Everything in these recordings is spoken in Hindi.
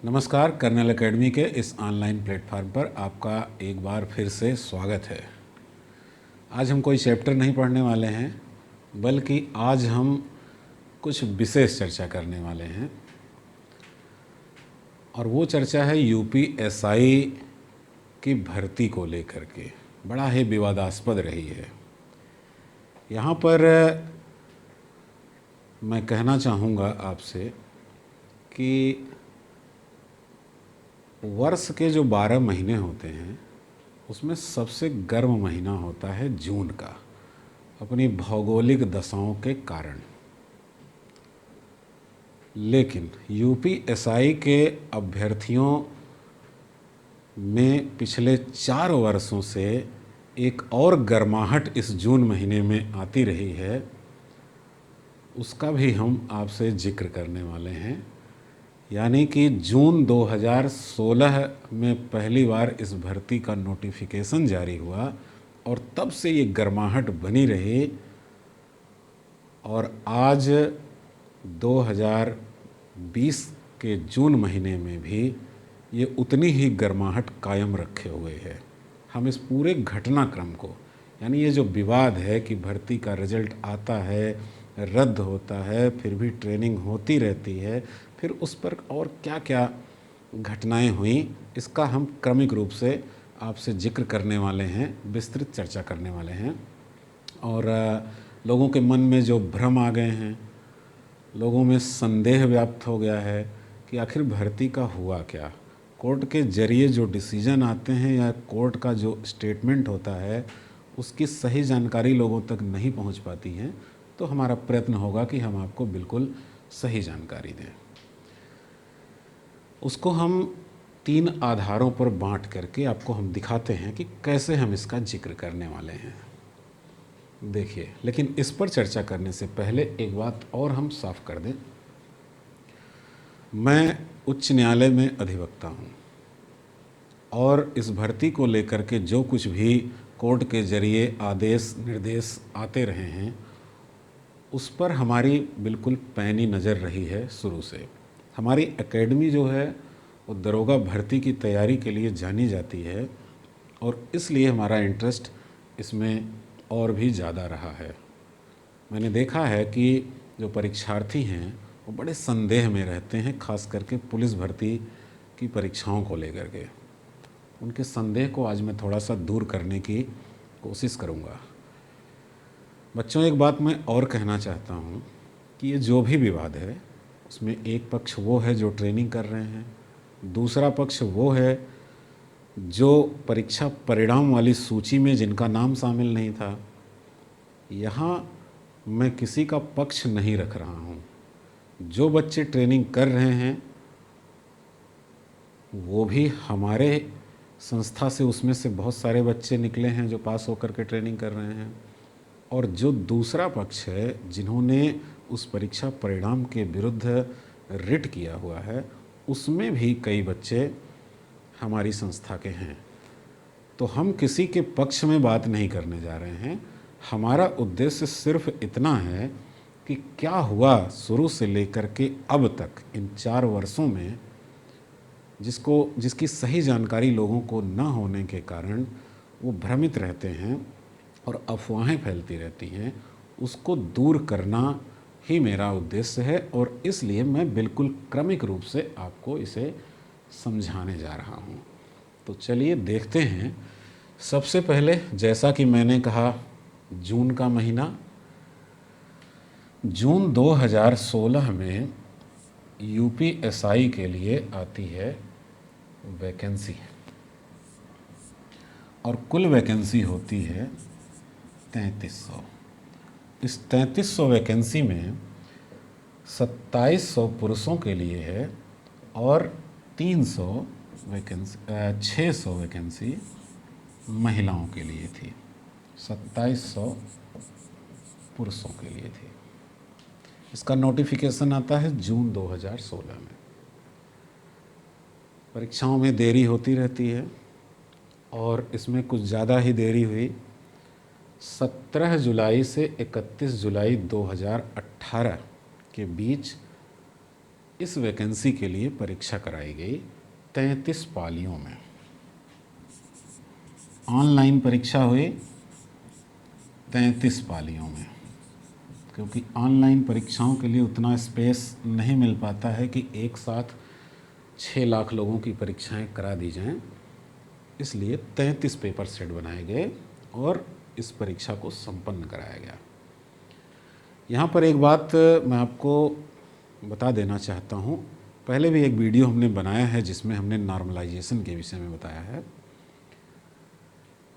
नमस्कार। कर्नल एकेडमी के इस ऑनलाइन प्लेटफार्म पर आपका एक बार फिर से स्वागत है। आज हम कोई चैप्टर नहीं पढ़ने वाले हैं, बल्कि आज हम कुछ विशेष चर्चा करने वाले हैं और वो चर्चा है यूपीएसआई की भर्ती को लेकर के। बड़ा ही विवादास्पद रही है। यहाँ पर मैं कहना चाहूँगा आपसे कि वर्ष के जो 12 महीने होते हैं उसमें सबसे गर्म महीना होता है जून का, अपनी भौगोलिक दशाओं के कारण। लेकिन यूपीएसआई के अभ्यर्थियों में पिछले 4 वर्षों से एक और गर्माहट इस जून महीने में आती रही है, उसका भी हम आपसे जिक्र करने वाले हैं। यानी कि जून 2016 में पहली बार इस भर्ती का नोटिफिकेशन जारी हुआ और तब से ये गर्माहट बनी रही और आज 2020 के जून महीने में भी ये उतनी ही गर्माहट कायम रखे हुए है। हम इस पूरे घटनाक्रम को, यानी ये जो विवाद है कि भर्ती का रिजल्ट आता है, रद्द होता है, फिर भी ट्रेनिंग होती रहती है, फिर उस पर और क्या क्या घटनाएं हुई, इसका हम क्रमिक रूप से आपसे जिक्र करने वाले हैं, विस्तृत चर्चा करने वाले हैं। और लोगों के मन में जो भ्रम आ गए हैं, लोगों में संदेह व्याप्त हो गया है कि आखिर भर्ती का हुआ क्या। कोर्ट के जरिए जो डिसीजन आते हैं या कोर्ट का जो स्टेटमेंट होता है, उसकी सही जानकारी लोगों तक नहीं पहुंच पाती है। तो हमारा प्रयत्न होगा कि हम आपको बिल्कुल सही जानकारी दें। उसको हम 3 आधारों पर बांट करके आपको हम दिखाते हैं कि कैसे हम इसका जिक्र करने वाले हैं। देखिए, लेकिन इस पर चर्चा करने से पहले एक बात और हम साफ कर दें। मैं उच्च न्यायालय में अधिवक्ता हूँ और इस भर्ती को लेकर के जो कुछ भी कोर्ट के जरिए आदेश निर्देश आते रहे हैं, उस पर हमारी बिल्कुल पैनी नज़र रही है शुरू से। हमारी एकेडमी जो है वो दरोगा भर्ती की तैयारी के लिए जानी जाती है और इसलिए हमारा इंटरेस्ट इसमें और भी ज़्यादा रहा है। मैंने देखा है कि जो परीक्षार्थी हैं वो बड़े संदेह में रहते हैं, खास करके पुलिस भर्ती की परीक्षाओं को लेकर के। उनके संदेह को आज मैं थोड़ा सा दूर करने की कोशिश करूँगा। बच्चों, एक बात मैं और कहना चाहता हूँ कि ये जो भी विवाद है उसमें एक पक्ष वो है जो ट्रेनिंग कर रहे हैं, दूसरा पक्ष वो है जो परीक्षा परिणाम वाली सूची में जिनका नाम शामिल नहीं था। यहाँ मैं किसी का पक्ष नहीं रख रहा हूँ। जो बच्चे ट्रेनिंग कर रहे हैं वो भी हमारे संस्था से, उसमें से बहुत सारे बच्चे निकले हैं जो पास होकर के ट्रेनिंग कर रहे हैं। और जो दूसरा पक्ष है जिन्होंने उस परीक्षा परिणाम के विरुद्ध रिट किया हुआ है, उसमें भी कई बच्चे हमारी संस्था के हैं। तो हम किसी के पक्ष में बात नहीं करने जा रहे हैं। हमारा उद्देश्य सिर्फ इतना है कि क्या हुआ शुरू से लेकर के अब तक इन 4 वर्षों में, जिसकी सही जानकारी लोगों को न होने के कारण वो भ्रमित रहते हैं और अफवाहें फैलती रहती हैं, उसको दूर करना ही मेरा उद्देश्य है। और इसलिए मैं बिल्कुल क्रमिक रूप से आपको इसे समझाने जा रहा हूँ। तो चलिए देखते हैं। सबसे पहले, जैसा कि मैंने कहा, जून का महीना। जून 2016 में यूपीएसआई के लिए आती है वैकेंसी और कुल वैकेंसी होती है 3300। इस 3300 वैकेंसी में 2700 पुरुषों के लिए है और 600 वैकेंसी महिलाओं के लिए थी। 2700 पुरुषों के लिए थी। इसका नोटिफिकेशन आता है जून 2016 में। परीक्षाओं में देरी होती रहती है और इसमें कुछ ज़्यादा ही देरी हुई। 17 जुलाई से 31 जुलाई 2018 के बीच इस वैकेंसी के लिए परीक्षा कराई गई 33 पालियों में। ऑनलाइन परीक्षा हुई 33 पालियों में, क्योंकि ऑनलाइन परीक्षाओं के लिए उतना स्पेस नहीं मिल पाता है कि एक साथ 6 लाख लोगों की परीक्षाएं करा दी जाएं, इसलिए 33 पेपर सेट बनाए गए और इस परीक्षा को संपन्न कराया गया। यहाँ पर एक बात मैं आपको बता देना चाहता हूँ। पहले भी एक वीडियो हमने बनाया है जिसमें हमने नॉर्मलाइजेशन के विषय में बताया है।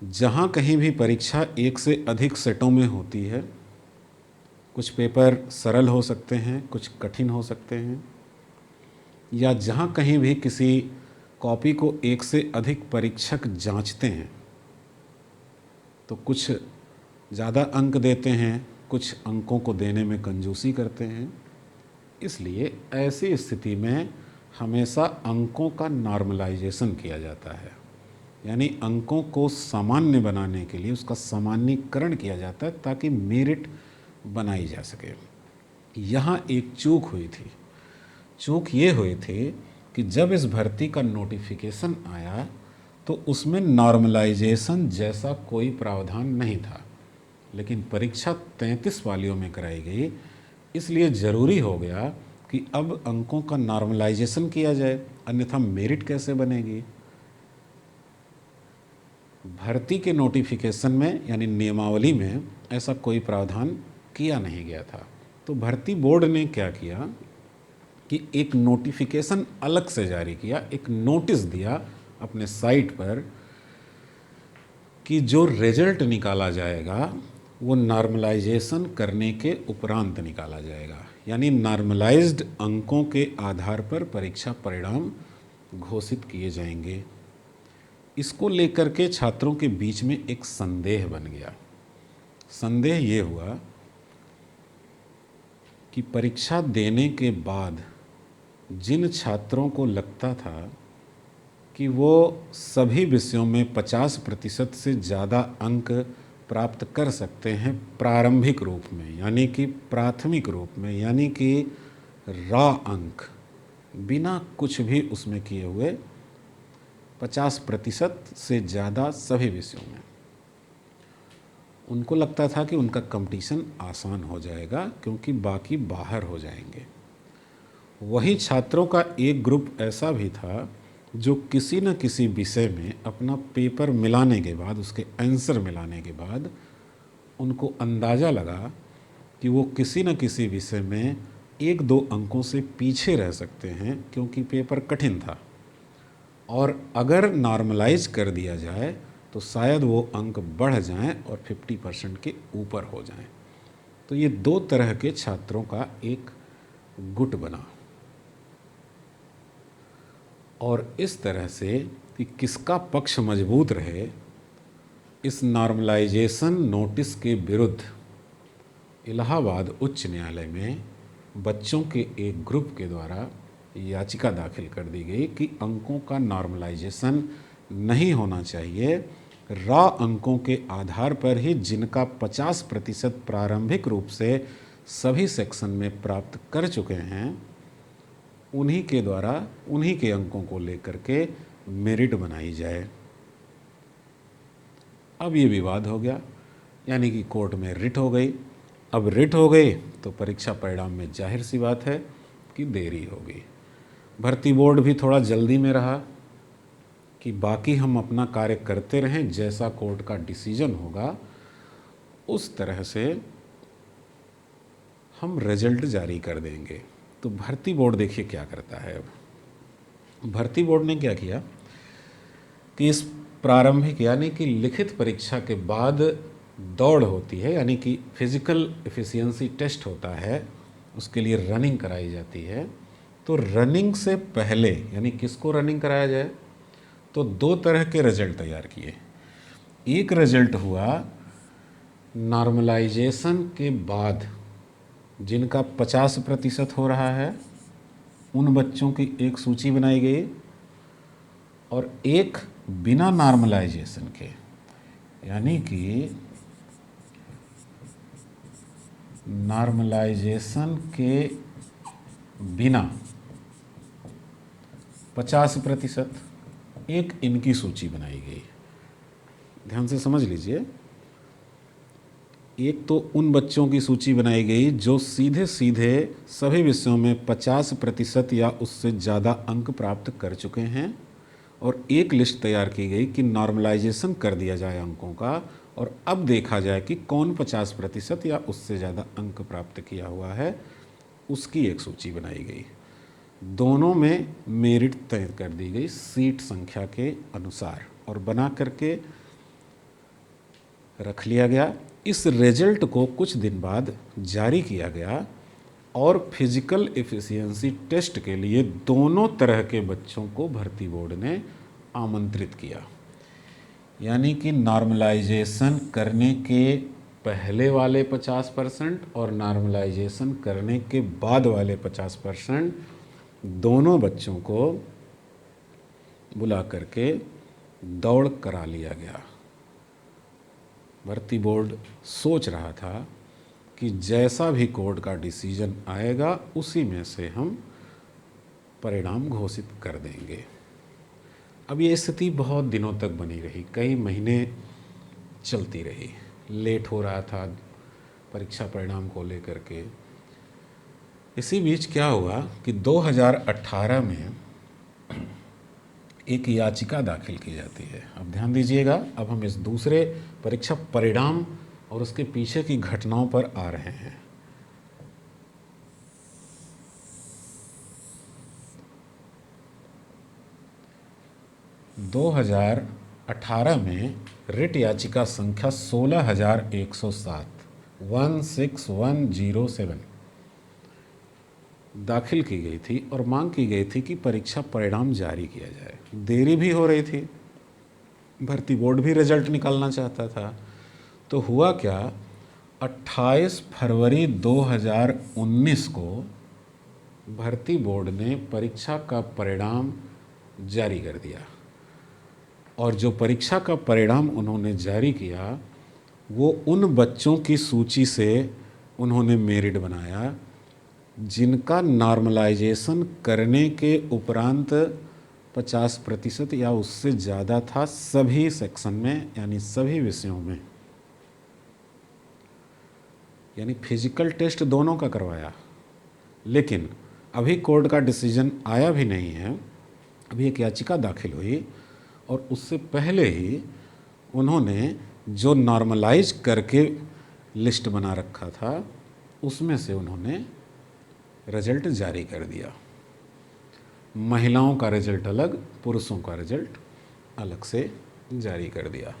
जहाँ कहीं भी परीक्षा एक से अधिक सेटों में होती है, कुछ पेपर सरल हो सकते हैं, कुछ कठिन हो सकते हैं, या जहाँ कहीं भी किसी कॉपी को एक से अधिक परीक्षक जांचते हैं तो कुछ ज़्यादा अंक देते हैं, कुछ अंकों को देने में कंजूसी करते हैं। इसलिए ऐसी स्थिति में हमेशा अंकों का नॉर्मलाइजेशन किया जाता है, यानी अंकों को सामान्य बनाने के लिए उसका सामान्यीकरण किया जाता है ताकि मेरिट बनाई जा सके। यहाँ एक चूक हुई थी। चूक ये हुई थी कि जब इस भर्ती का नोटिफिकेशन आया तो उसमें नॉर्मलाइजेशन जैसा कोई प्रावधान नहीं था, लेकिन परीक्षा 33 पालियों में कराई गई, इसलिए ज़रूरी हो गया कि अब अंकों का नॉर्मलाइजेशन किया जाए, अन्यथा मेरिट कैसे बनेगी। भर्ती के नोटिफिकेशन में यानी नियमावली में ऐसा कोई प्रावधान किया नहीं गया था। तो भर्ती बोर्ड ने क्या किया कि एक नोटिफिकेशन अलग से जारी किया, एक नोटिस दिया अपने साइट पर कि जो रिजल्ट निकाला जाएगा वो नॉर्मलाइजेशन करने के उपरांत निकाला जाएगा, यानी नॉर्मलाइज्ड अंकों के आधार पर परीक्षा परिणाम घोषित किए जाएंगे। इसको लेकर के छात्रों के बीच में एक संदेह बन गया। संदेह ये हुआ कि परीक्षा देने के बाद जिन छात्रों को लगता था कि वो सभी विषयों में 50% से ज़्यादा अंक प्राप्त कर सकते हैं प्रारंभिक रूप में, यानी कि प्राथमिक रूप में, यानी कि रॉ अंक बिना कुछ भी उसमें किए हुए 50% से ज़्यादा सभी विषयों में, उनको लगता था कि उनका कंपटीशन आसान हो जाएगा क्योंकि बाकी बाहर हो जाएंगे। वही छात्रों का एक ग्रुप ऐसा भी था जो किसी न किसी विषय में अपना पेपर मिलाने के बाद, उसके आंसर मिलाने के बाद उनको अंदाज़ा लगा कि वो किसी न किसी विषय में 1-2 अंकों से पीछे रह सकते हैं क्योंकि पेपर कठिन था, और अगर नॉर्मलाइज कर दिया जाए तो शायद वो अंक बढ़ जाएं और 50% के ऊपर हो जाएं। तो ये 2 तरह के छात्रों का एक गुट बना, और इस तरह से कि किसका पक्ष मजबूत रहे, इस नॉर्मलाइजेशन नोटिस के विरुद्ध इलाहाबाद उच्च न्यायालय में बच्चों के एक ग्रुप के द्वारा याचिका दाखिल कर दी गई कि अंकों का नॉर्मलाइजेशन नहीं होना चाहिए। रॉ अंकों के आधार पर ही जिनका 50% प्रारंभिक रूप से सभी सेक्शन में प्राप्त कर चुके हैं, उन्हीं के द्वारा उन्हीं के अंकों को लेकर के मेरिट बनाई जाए। अब ये विवाद हो गया, यानी कि कोर्ट में रिट हो गई। अब रिट हो गई तो परीक्षा परिणाम में जाहिर सी बात है कि देरी हो गई। भर्ती बोर्ड भी थोड़ा जल्दी में रहा कि बाकी हम अपना कार्य करते रहें, जैसा कोर्ट का डिसीजन होगा उस तरह से हम रिजल्ट जारी कर देंगे। तो भर्ती बोर्ड देखिए क्या करता है। अब भर्ती बोर्ड ने क्या किया कि इस प्रारंभिक यानी कि लिखित परीक्षा के बाद दौड़ होती है, यानी कि फिजिकल एफिशिएंसी टेस्ट होता है, उसके लिए रनिंग कराई जाती है। तो रनिंग से पहले यानी किसको रनिंग कराया जाए, तो 2 तरह के रिजल्ट तैयार किए। एक रिजल्ट हुआ नॉर्मलाइजेशन के बाद जिनका 50% हो रहा है, उन बच्चों की एक सूची बनाई गई, और एक बिना नॉर्मलाइजेशन के, यानी कि नॉर्मलाइजेशन के बिना 50% एक इनकी सूची बनाई गई। ध्यान से समझ लीजिए, एक तो उन बच्चों की सूची बनाई गई जो सीधे सीधे सभी विषयों में 50% या उससे ज़्यादा अंक प्राप्त कर चुके हैं, और एक लिस्ट तैयार की गई कि नॉर्मलाइजेशन कर दिया जाए अंकों का, और अब देखा जाए कि कौन 50% या उससे ज़्यादा अंक प्राप्त किया हुआ है, उसकी एक सूची बनाई गई। दोनों में मेरिट तय कर दी गई सीट संख्या के अनुसार और बना करके रख लिया गया। इस रिजल्ट को कुछ दिन बाद जारी किया गया और फिजिकल एफिशिएंसी टेस्ट के लिए दोनों तरह के बच्चों को भर्ती बोर्ड ने आमंत्रित किया। यानी कि नॉर्मलाइजेशन करने के पहले वाले 50% और नॉर्मलाइजेशन करने के बाद वाले 50% दोनों बच्चों को बुला करके दौड़ करा लिया गया। भर्ती बोर्ड सोच रहा था कि जैसा भी कोर्ट का डिसीजन आएगा उसी में से हम परिणाम घोषित कर देंगे। अब ये स्थिति बहुत दिनों तक बनी रही, कई महीने चलती रही। लेट हो रहा था परीक्षा परिणाम को लेकर के। इसी बीच क्या हुआ कि 2018 में एक याचिका दाखिल की जाती है। अब ध्यान दीजिएगा, अब हम इस दूसरे परीक्षा परिणाम और उसके पीछे की घटनाओं पर आ रहे हैं। दो 2018 में रिट याचिका संख्या 16,107 16107 दाखिल की गई थी और मांग की गई थी कि परीक्षा परिणाम जारी किया जाए। देरी भी हो रही थी, भर्ती बोर्ड भी रिजल्ट निकालना चाहता था। तो हुआ क्या, 28 फरवरी 2019 को भर्ती बोर्ड ने परीक्षा का परिणाम जारी कर दिया, और जो परीक्षा का परिणाम उन्होंने जारी किया वो उन बच्चों की सूची से उन्होंने मेरिट बनाया जिनका नॉर्मलाइजेशन करने के उपरांत 50% या उससे ज़्यादा था सभी सेक्शन में, यानी सभी विषयों में। यानी फिजिकल टेस्ट दोनों का करवाया, लेकिन अभी कोर्ट का डिसीजन आया भी नहीं है। अभी एक याचिका दाखिल हुई और उससे पहले ही उन्होंने जो नॉर्मलाइज करके लिस्ट बना रखा था उसमें से उन्होंने रिजल्ट जारी कर दिया। महिलाओं का रिजल्ट अलग, पुरुषों का रिजल्ट अलग से जारी कर दिया।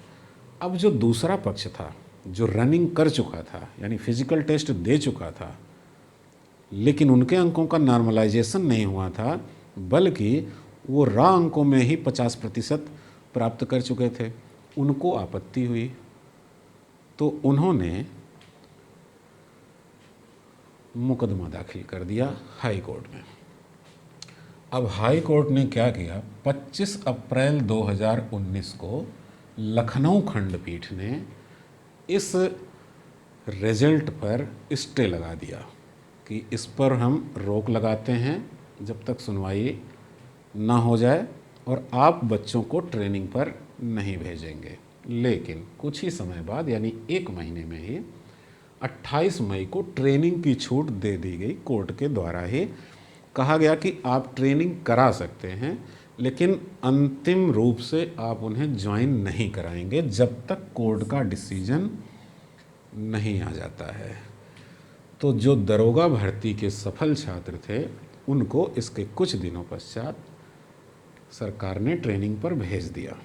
अब जो दूसरा पक्ष था, जो रनिंग कर चुका था, यानी फिजिकल टेस्ट दे चुका था, लेकिन उनके अंकों का नॉर्मलाइजेशन नहीं हुआ था, बल्कि वो रॉ अंकों में ही 50% प्राप्त कर चुके थे, उनको आपत्ति हुई। तो उन्होंने मुकदमा दाखिल कर दिया हाई कोर्ट में। अब हाई कोर्ट ने क्या किया, 25 अप्रैल 2019 को लखनऊ खंडपीठ ने इस रिजल्ट पर स्टे लगा दिया कि इस पर हम रोक लगाते हैं जब तक सुनवाई ना हो जाए, और आप बच्चों को ट्रेनिंग पर नहीं भेजेंगे। लेकिन कुछ ही समय बाद, यानी एक महीने में ही 28 मई को ट्रेनिंग की छूट दे दी गई। कोर्ट के द्वारा ही कहा गया कि आप ट्रेनिंग करा सकते हैं, लेकिन अंतिम रूप से आप उन्हें ज्वाइन नहीं कराएंगे जब तक कोर्ट का डिसीजन नहीं आ जाता है। तो जो दरोगा भर्ती के सफल छात्र थे उनको इसके कुछ दिनों पश्चात सरकार ने ट्रेनिंग पर भेज दिया।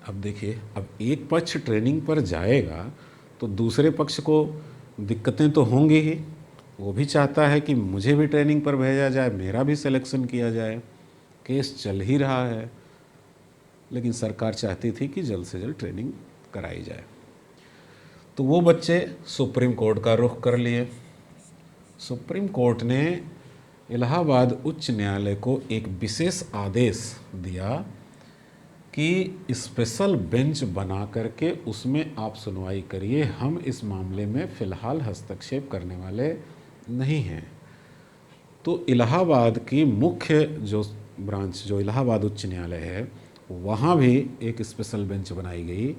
अब देखिए, अब एक पक्ष ट्रेनिंग पर जाएगा तो दूसरे पक्ष को दिक्कतें तो होंगी ही। वो भी चाहता है कि मुझे भी ट्रेनिंग पर भेजा जाए, मेरा भी सिलेक्शन किया जाए। केस चल ही रहा है, लेकिन सरकार चाहती थी कि जल्द से जल्द ट्रेनिंग कराई जाए। तो वो बच्चे सुप्रीम कोर्ट का रुख कर लिए। सुप्रीम कोर्ट ने इलाहाबाद उच्च न्यायालय को एक विशेष आदेश दिया कि स्पेशल बेंच बना करके उसमें आप सुनवाई करिए, हम इस मामले में फ़िलहाल हस्तक्षेप करने वाले नहीं हैं। तो इलाहाबाद की मुख्य जो ब्रांच जो इलाहाबाद उच्च न्यायालय है वहाँ भी एक स्पेशल बेंच बनाई गई,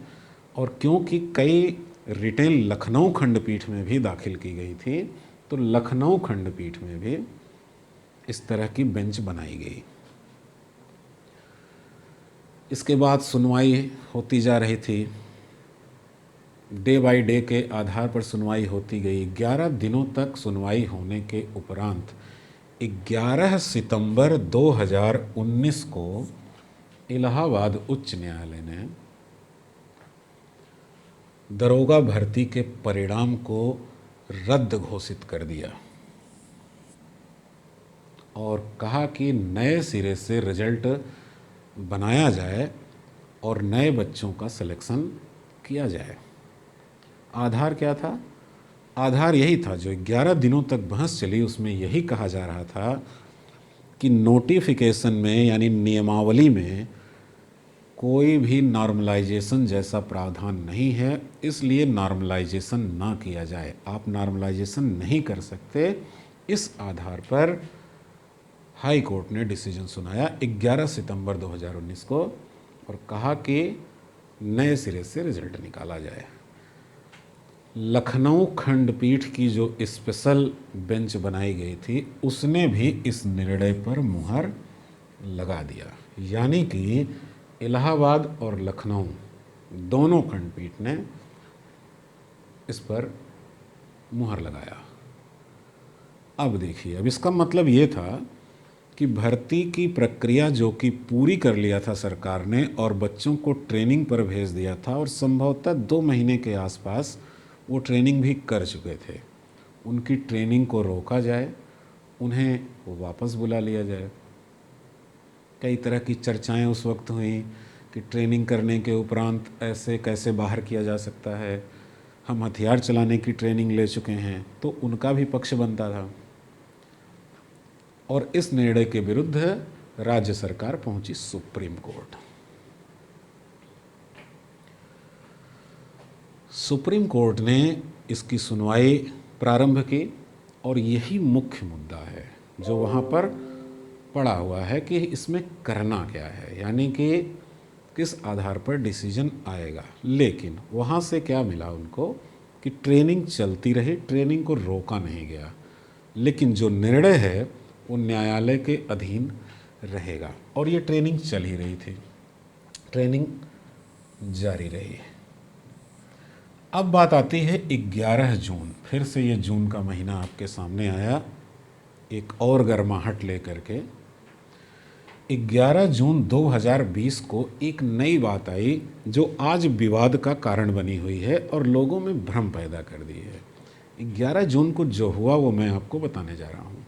और क्योंकि कई रिटेल लखनऊ खंडपीठ में भी दाखिल की गई थी तो लखनऊ खंडपीठ में भी इस तरह की बेंच बनाई गई। इसके बाद सुनवाई होती जा रही थी, डे बाय डे के आधार पर सुनवाई होती गई। 11 दिनों तक सुनवाई होने के उपरांत 11 सितंबर 2019 को इलाहाबाद उच्च न्यायालय ने दरोगा भर्ती के परिणाम को रद्द घोषित कर दिया और कहा कि नए सिरे से रिजल्ट बनाया जाए और नए बच्चों का सिलेक्शन किया जाए। आधार क्या था? आधार यही था, जो 11 दिनों तक बहस चली उसमें यही कहा जा रहा था कि नोटिफिकेशन में यानी नियमावली में कोई भी नॉर्मलाइजेशन जैसा प्रावधान नहीं है, इसलिए नॉर्मलाइजेशन ना किया जाए। आप नॉर्मलाइजेशन नहीं कर सकते। इस आधार पर हाई कोर्ट ने डिसीजन सुनाया 11 सितंबर 2019 को और कहा कि नए सिरे से रिजल्ट निकाला जाए। लखनऊ खंडपीठ की जो स्पेशल बेंच बनाई गई थी उसने भी इस निर्णय पर मुहर लगा दिया, यानी कि इलाहाबाद और लखनऊ दोनों खंडपीठ ने इस पर मुहर लगाया। अब देखिए, अब इसका मतलब ये था कि भर्ती की प्रक्रिया जो कि पूरी कर लिया था सरकार ने और बच्चों को ट्रेनिंग पर भेज दिया था और संभवतः 2 महीने के आसपास वो ट्रेनिंग भी कर चुके थे, उनकी ट्रेनिंग को रोका जाए, उन्हें वापस बुला लिया जाए। कई तरह की चर्चाएं उस वक्त हुई कि ट्रेनिंग करने के उपरांत ऐसे कैसे बाहर किया जा सकता है, हम हथियार चलाने की ट्रेनिंग ले चुके हैं, तो उनका भी पक्ष बनता था। और इस निर्णय के विरुद्ध राज्य सरकार पहुंची सुप्रीम कोर्ट। सुप्रीम कोर्ट ने इसकी सुनवाई प्रारंभ की और यही मुख्य मुद्दा है जो वहाँ पर पड़ा हुआ है कि इसमें करना क्या है, यानी कि किस आधार पर डिसीजन आएगा। लेकिन वहाँ से क्या मिला उनको कि ट्रेनिंग चलती रही, ट्रेनिंग को रोका नहीं गया, लेकिन जो निर्णय है वो न्यायालय के अधीन रहेगा। और ये ट्रेनिंग चल ही रही थी, ट्रेनिंग जारी रही। अब बात आती है 11 जून, फिर से ये जून का महीना आपके सामने आया एक और गर्माहट लेकर के। 11 जून 2020 को एक नई बात आई जो आज विवाद का कारण बनी हुई है और लोगों में भ्रम पैदा कर दी है। 11 जून को जो हुआ वो मैं आपको बताने जा रहा हूँ।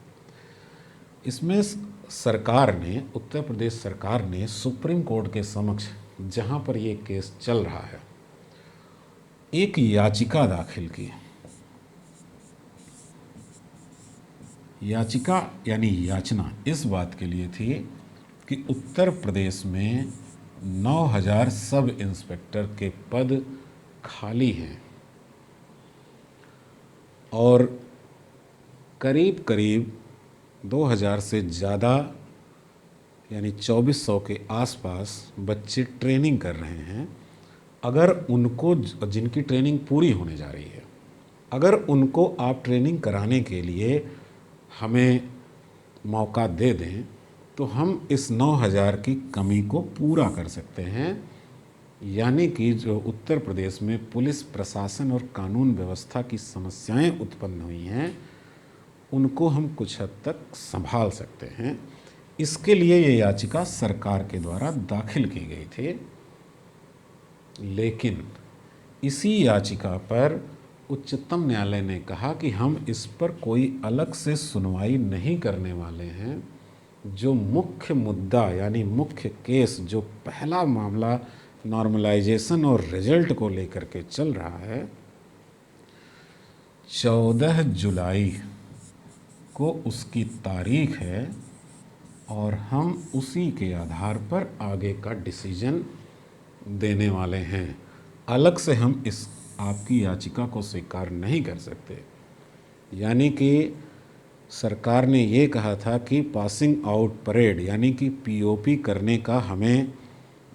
इसमें सरकार ने, उत्तर प्रदेश सरकार ने सुप्रीम कोर्ट के समक्ष जहाँ पर ये केस चल रहा है एक याचिका दाखिल की। याचिका यानी याचना इस बात के लिए थी कि उत्तर प्रदेश में 9000 सब इंस्पेक्टर के पद खाली हैं और करीब करीब 2000 से ज़्यादा यानी 2400 के आसपास बच्चे ट्रेनिंग कर रहे हैं। अगर उनको, जिनकी ट्रेनिंग पूरी होने जा रही है, अगर उनको आप ट्रेनिंग कराने के लिए हमें मौका दे दें तो हम इस 9000 की कमी को पूरा कर सकते हैं। यानी कि जो उत्तर प्रदेश में पुलिस प्रशासन और कानून व्यवस्था की समस्याएं उत्पन्न हुई हैं उनको हम कुछ हद तक संभाल सकते हैं। इसके लिए ये याचिका सरकार के द्वारा दाखिल की गई थी, लेकिन इसी याचिका पर उच्चतम न्यायालय ने कहा कि हम इस पर कोई अलग से सुनवाई नहीं करने वाले हैं। जो मुख्य मुद्दा यानी मुख्य केस, जो पहला मामला नॉर्मलाइजेशन और रिजल्ट को लेकर के चल रहा है, 14 जुलाई को उसकी तारीख है और हम उसी के आधार पर आगे का डिसीजन देने वाले हैं। अलग से हम इस आपकी याचिका को स्वीकार नहीं कर सकते। यानी कि सरकार ने ये कहा था कि पासिंग आउट परेड यानी कि पीओपी करने का हमें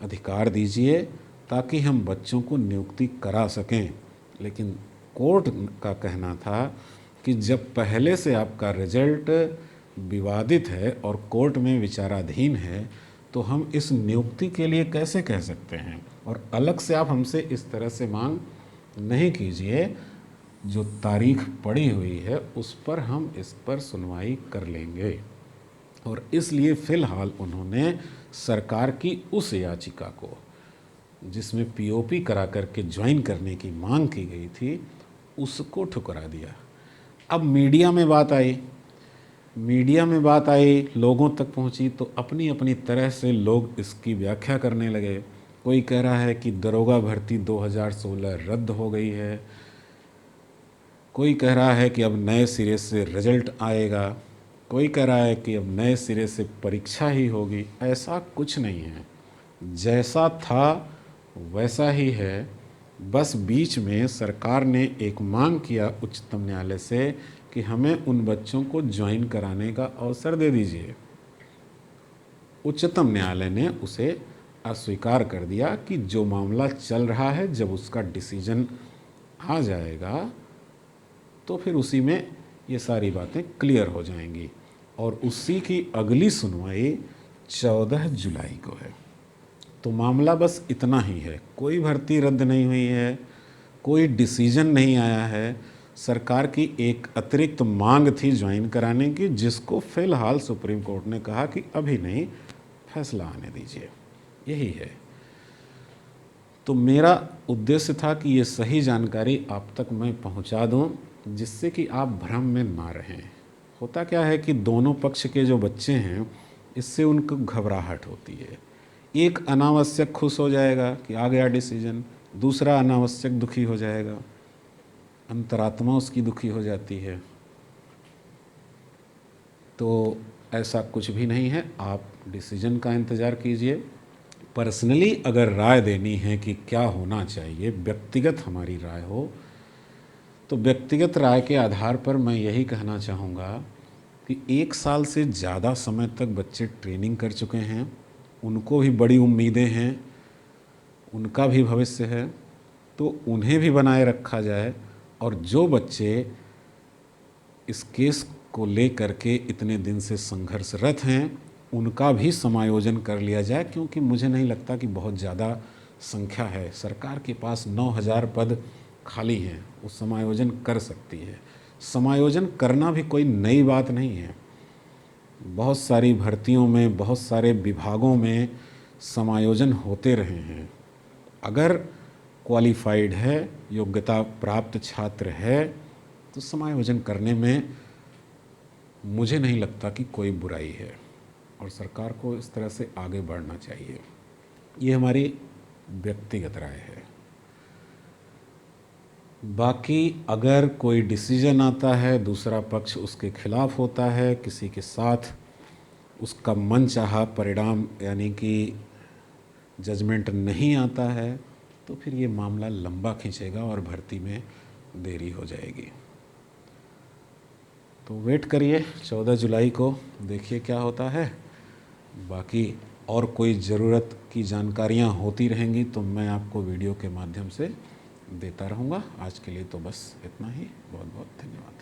अधिकार दीजिए ताकि हम बच्चों को नियुक्ति करा सकें। लेकिन कोर्ट का कहना था कि जब पहले से आपका रिजल्ट विवादित है और कोर्ट में विचाराधीन है तो हम इस नियुक्ति के लिए कैसे कह सकते हैं, और अलग से आप हमसे इस तरह से मांग नहीं कीजिए। जो तारीख पड़ी हुई है उस पर हम इस पर सुनवाई कर लेंगे। और इसलिए फ़िलहाल उन्होंने सरकार की उस याचिका को जिसमें पीओपी करा करके ज्वाइन करने की मांग की गई थी उसको ठुकरा दिया। अब मीडिया में बात आई, लोगों तक पहुंची तो अपनी अपनी तरह से लोग इसकी व्याख्या करने लगे। कोई कह रहा है कि दरोगा भर्ती 2016 रद्द हो गई है, कोई कह रहा है कि अब नए सिरे से रिजल्ट आएगा, कोई कह रहा है कि अब नए सिरे से परीक्षा ही होगी। ऐसा कुछ नहीं है, जैसा था वैसा ही है। बस बीच में सरकार ने एक मांग किया उच्चतम न्यायालय से कि हमें उन बच्चों को ज्वाइन कराने का अवसर दे दीजिए। उच्चतम न्यायालय ने उसे अस्वीकार कर दिया कि जो मामला चल रहा है जब उसका डिसीजन आ जाएगा तो फिर उसी में ये सारी बातें क्लियर हो जाएंगी। और उसी की अगली सुनवाई 14 जुलाई को है। तो मामला बस इतना ही है, कोई भर्ती रद्द नहीं हुई है, कोई डिसीजन नहीं आया है। सरकार की एक अतिरिक्त मांग थी ज्वाइन कराने की, जिसको फ़िलहाल सुप्रीम कोर्ट ने कहा कि अभी नहीं, फैसला आने दीजिए। यही है। तो मेरा उद्देश्य था कि ये सही जानकारी आप तक मैं पहुंचा दूं, जिससे कि आप भ्रम में ना रहें। होता क्या है कि दोनों पक्ष के जो बच्चे हैं इससे उनको घबराहट होती है। एक अनावश्यक खुश हो जाएगा कि आ गया डिसीजन, दूसरा अनावश्यक दुखी हो जाएगा, अंतरात्मा उसकी दुखी हो जाती है। तो ऐसा कुछ भी नहीं है, आप डिसीजन का इंतज़ार कीजिए। पर्सनली अगर राय देनी है कि क्या होना चाहिए, व्यक्तिगत हमारी राय हो, तो व्यक्तिगत राय के आधार पर मैं यही कहना चाहूँगा कि 1 साल से ज़्यादा समय तक बच्चे ट्रेनिंग कर चुके हैं, उनको भी बड़ी उम्मीदें हैं, उनका भी भविष्य है, तो उन्हें भी बनाए रखा जाए। और जो बच्चे इस केस को लेकर के इतने दिन से संघर्षरत हैं उनका भी समायोजन कर लिया जाए, क्योंकि मुझे नहीं लगता कि बहुत ज़्यादा संख्या है। सरकार के पास 9000 पद खाली हैं, वो समायोजन कर सकती है। समायोजन करना भी कोई नई बात नहीं है। बहुत सारी भर्तियों में, बहुत सारे विभागों में समायोजन होते रहे हैं। अगर क्वालिफाइड है, योग्यता प्राप्त छात्र है, तो समायोजन करने में मुझे नहीं लगता कि कोई बुराई है, और सरकार को इस तरह से आगे बढ़ना चाहिए। ये हमारी व्यक्तिगत राय है। बाकी अगर कोई डिसीजन आता है, दूसरा पक्ष उसके खिलाफ होता है, किसी के साथ उसका मनचाहा परिणाम यानी कि जजमेंट नहीं आता है, तो फिर ये मामला लंबा खींचेगा और भर्ती में देरी हो जाएगी। तो वेट करिए 14 जुलाई को, देखिए क्या होता है। बाकी और कोई ज़रूरत की जानकारियाँ होती रहेंगी तो मैं आपको वीडियो के माध्यम से देता रहूँगा। आज के लिए तो बस इतना ही। बहुत बहुत धन्यवाद।